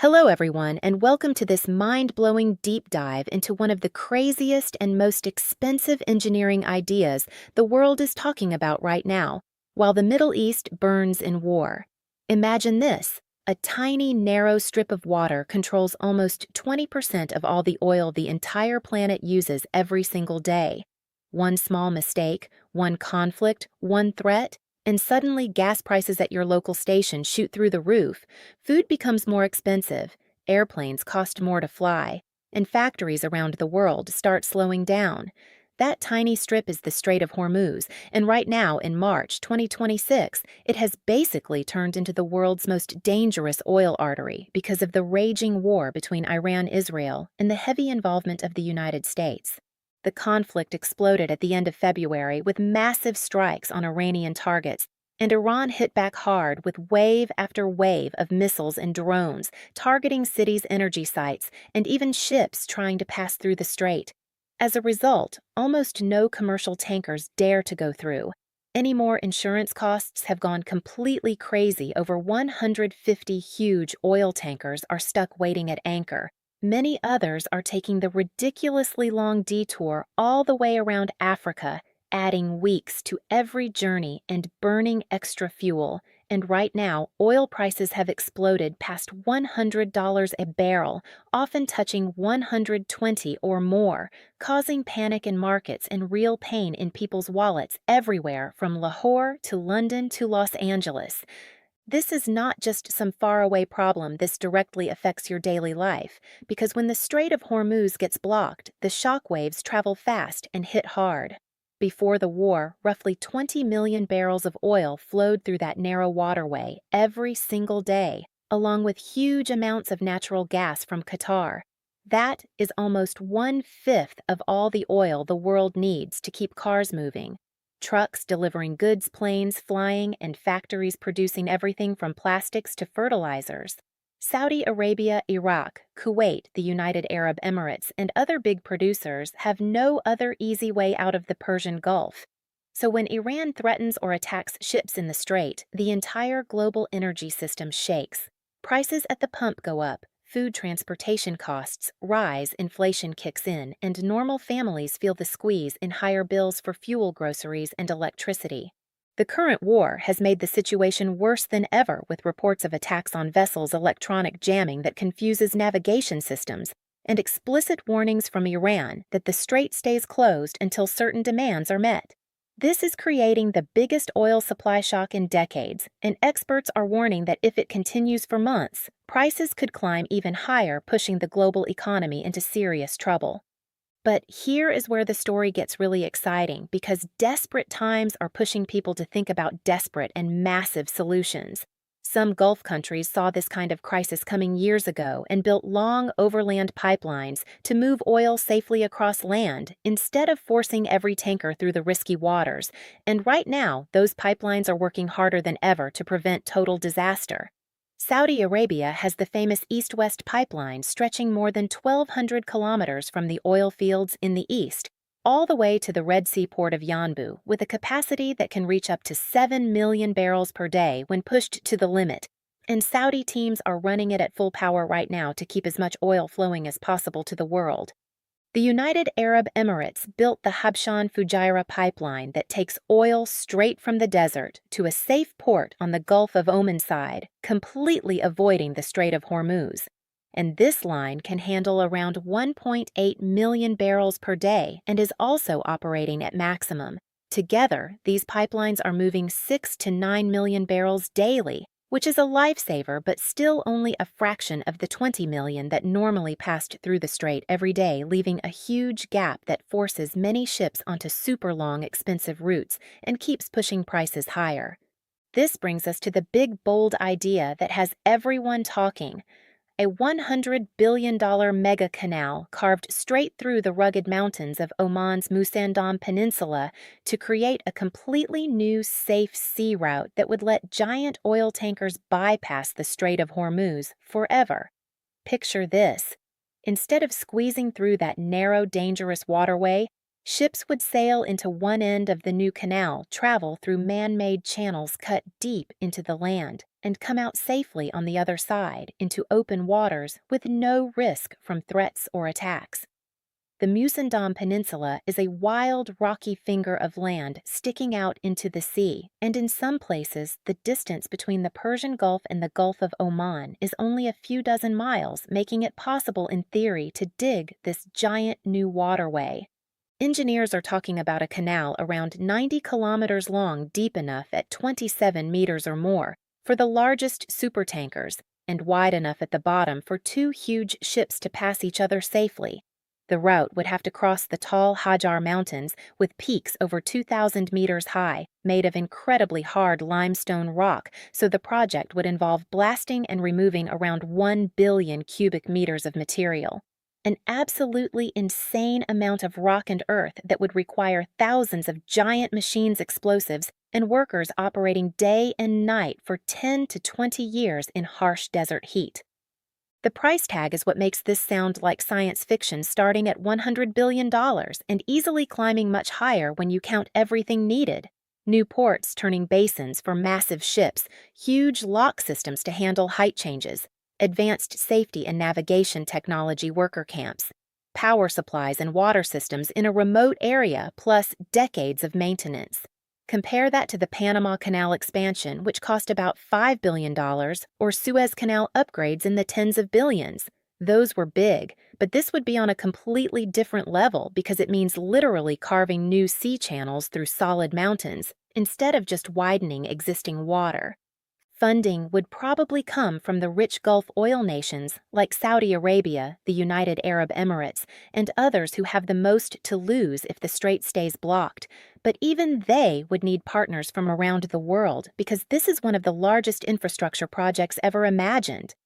Hello, everyone, and welcome to this mind-blowing deep dive into one of the craziest and most expensive engineering ideas the world is talking about right now, while the Middle East burns in war. Imagine this. A tiny, narrow strip of water controls almost 20% of all the oil the entire planet uses every single day. One small mistake, one conflict, one threat, and suddenly gas prices at your local station shoot through the roof, food becomes more expensive, airplanes cost more to fly, and factories around the world start slowing down. That tiny strip is the Strait of Hormuz, and right now, in March 2026, it has basically turned into the world's most dangerous oil artery because of the raging war between Iran and Israel and the heavy involvement of the United States. The conflict exploded at the end of February with massive strikes on Iranian targets, and Iran hit back hard with wave after wave of missiles and drones targeting cities' energy sites and even ships trying to pass through the strait. As a result, almost no commercial tankers dare to go through. Any more insurance costs have gone completely crazy. Over 150 huge oil tankers are stuck waiting at anchor. Many others are taking the ridiculously long detour all the way around Africa, adding weeks to every journey and burning extra fuel. And right now, oil prices have exploded past $100 a barrel, often touching 120 or more, causing panic in markets and real pain in people's wallets everywhere from Lahore to London to Los Angeles. This is not just some faraway problem. This directly affects your daily life, because when the Strait of Hormuz gets blocked, the shock waves travel fast and hit hard. Before the war, roughly 20 million barrels of oil flowed through that narrow waterway every single day, along with huge amounts of natural gas from Qatar. That is almost 1/5 of all the oil the world needs to keep cars moving. Trucks delivering goods, planes flying, and factories producing everything from plastics to fertilizers. Saudi Arabia, Iraq, Kuwait, the United Arab Emirates, and other big producers have no other easy way out of the Persian Gulf. So when Iran threatens or attacks ships in the strait, the entire global energy system shakes. Prices at the pump go up. Food transportation costs rise, inflation kicks in, and normal families feel the squeeze in higher bills for fuel, groceries, and electricity. The current war has made the situation worse than ever, with reports of attacks on vessels, electronic jamming that confuses navigation systems, and explicit warnings from Iran that the strait stays closed until certain demands are met. This is creating the biggest oil supply shock in decades, and experts are warning that if it continues for months, prices could climb even higher, pushing the global economy into serious trouble. But here is where the story gets really exciting, because desperate times are pushing people to think about desperate and massive solutions. Some Gulf countries saw this kind of crisis coming years ago and built long overland pipelines to move oil safely across land instead of forcing every tanker through the risky waters. And right now, those pipelines are working harder than ever to prevent total disaster. Saudi Arabia has the famous East-West pipeline stretching more than 1,200 kilometers from the oil fields in the east, all the way to the Red Sea port of Yanbu, with a capacity that can reach up to 7 million barrels per day when pushed to the limit. And Saudi teams are running it at full power right now to keep as much oil flowing as possible to the world. The United Arab Emirates built the Habshan Fujairah pipeline that takes oil straight from the desert to a safe port on the Gulf of Oman side, completely avoiding the Strait of Hormuz. And this line can handle around 1.8 million barrels per day and is also operating at maximum. Together, these pipelines are moving 6 to 9 million barrels daily, which is a lifesaver, but still only a fraction of the 20 million that normally passed through the strait every day, leaving a huge gap that forces many ships onto super long, expensive routes and keeps pushing prices higher. This brings us to the big, bold idea that has everyone talking: a $100 billion mega canal carved straight through the rugged mountains of Oman's Musandam Peninsula to create a completely new, safe sea route that would let giant oil tankers bypass the Strait of Hormuz forever. Picture this. Instead of squeezing through that narrow, dangerous waterway, ships would sail into one end of the new canal, travel through man-made channels cut deep into the land, and come out safely on the other side into open waters with no risk from threats or attacks. The Musandam Peninsula is a wild, rocky finger of land sticking out into the sea, and in some places, the distance between the Persian Gulf and the Gulf of Oman is only a few dozen miles, making it possible in theory to dig this giant new waterway. Engineers are talking about a canal around 90 kilometers long, deep enough at 27 meters or more for the largest supertankers, and wide enough at the bottom for two huge ships to pass each other safely. The route would have to cross the tall Hajar Mountains with peaks over 2,000 meters high, made of incredibly hard limestone rock, so the project would involve blasting and removing around 1 billion cubic meters of material. An absolutely insane amount of rock and earth that would require thousands of giant machines' explosives and workers operating day and night for 10 to 20 years in harsh desert heat. The price tag is what makes this sound like science fiction, starting at $100 billion and easily climbing much higher when you count everything needed. New ports turning basins for massive ships, huge lock systems to handle height changes, advanced safety and navigation technology worker camps, power supplies and water systems in a remote area, plus decades of maintenance. Compare that to the Panama Canal expansion, which cost about $5 billion, or Suez Canal upgrades in the tens of billions. Those were big, but this would be on a completely different level because it means literally carving new sea channels through solid mountains, instead of just widening existing water. Funding would probably come from the rich Gulf oil nations like Saudi Arabia, the United Arab Emirates, and others who have the most to lose if the strait stays blocked. But even they would need partners from around the world because this is one of the largest infrastructure projects ever imagined.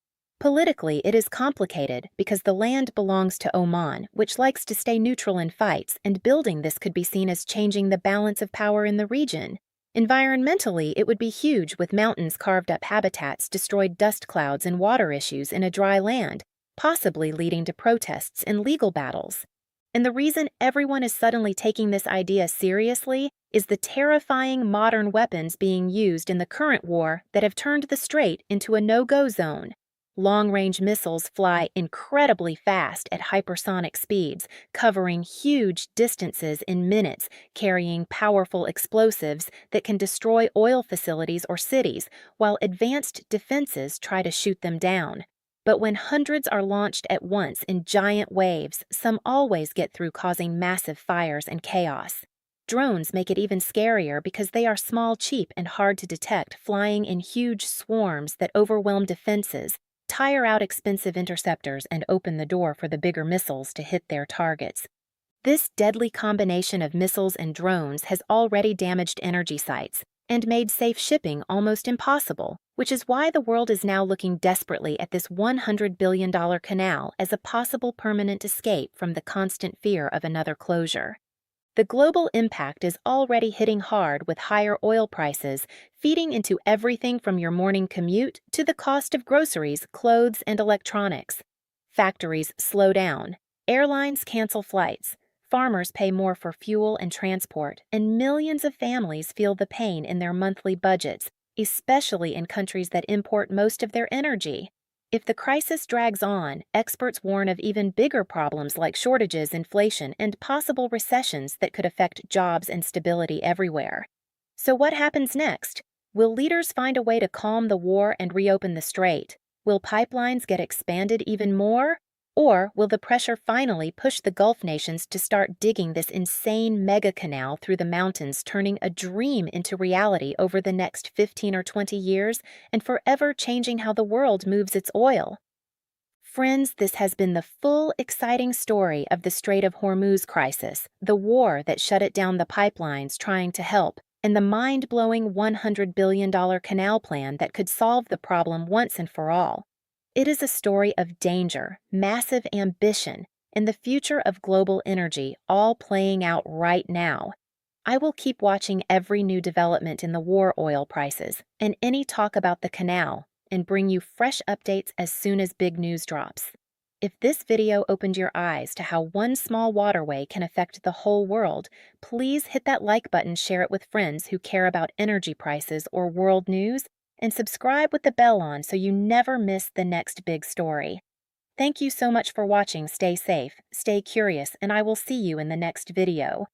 Politically, it is complicated because the land belongs to Oman, which likes to stay neutral in fights, and building this could be seen as changing the balance of power in the region. Environmentally, it would be huge with mountains carved up habitats, destroyed dust clouds, and water issues in a dry land, possibly leading to protests and legal battles. And the reason everyone is suddenly taking this idea seriously is the terrifying modern weapons being used in the current war that have turned the strait into a no-go zone. Long-range missiles fly incredibly fast at hypersonic speeds, covering huge distances in minutes, carrying powerful explosives that can destroy oil facilities or cities, while advanced defenses try to shoot them down. But when hundreds are launched at once in giant waves, some always get through, causing massive fires and chaos. Drones make it even scarier because they are small, cheap, and hard to detect, flying in huge swarms that overwhelm defenses, tire out expensive interceptors, and open the door for the bigger missiles to hit their targets. This deadly combination of missiles and drones has already damaged energy sites and made safe shipping almost impossible, which is why the world is now looking desperately at this $100 billion canal as a possible permanent escape from the constant fear of another closure. The global impact is already hitting hard with higher oil prices, feeding into everything from your morning commute to the cost of groceries, clothes, and electronics. Factories slow down, airlines cancel flights, farmers pay more for fuel and transport, and millions of families feel the pain in their monthly budgets, especially in countries that import most of their energy. If the crisis drags on, experts warn of even bigger problems like shortages, inflation, and possible recessions that could affect jobs and stability everywhere. So what happens next? Will leaders find a way to calm the war and reopen the strait? Will pipelines get expanded even more? Or will the pressure finally push the Gulf nations to start digging this insane mega canal through the mountains, turning a dream into reality over the next 15 or 20 years and forever changing how the world moves its oil? Friends, this has been the full, exciting story of the Strait of Hormuz crisis, the war that shut it down, the pipelines trying to help, and the mind-blowing $100 billion canal plan that could solve the problem once and for all. It is a story of danger, massive ambition, and the future of global energy all playing out right now. I will keep watching every new development in the war oil prices and any talk about the canal and bring you fresh updates as soon as big news drops. If this video opened your eyes to how one small waterway can affect the whole world, please hit that like button, share it with friends who care about energy prices or world news, and subscribe with the bell on so you never miss the next big story. Thank you so much for watching. Stay safe, stay curious, and I will see you in the next video.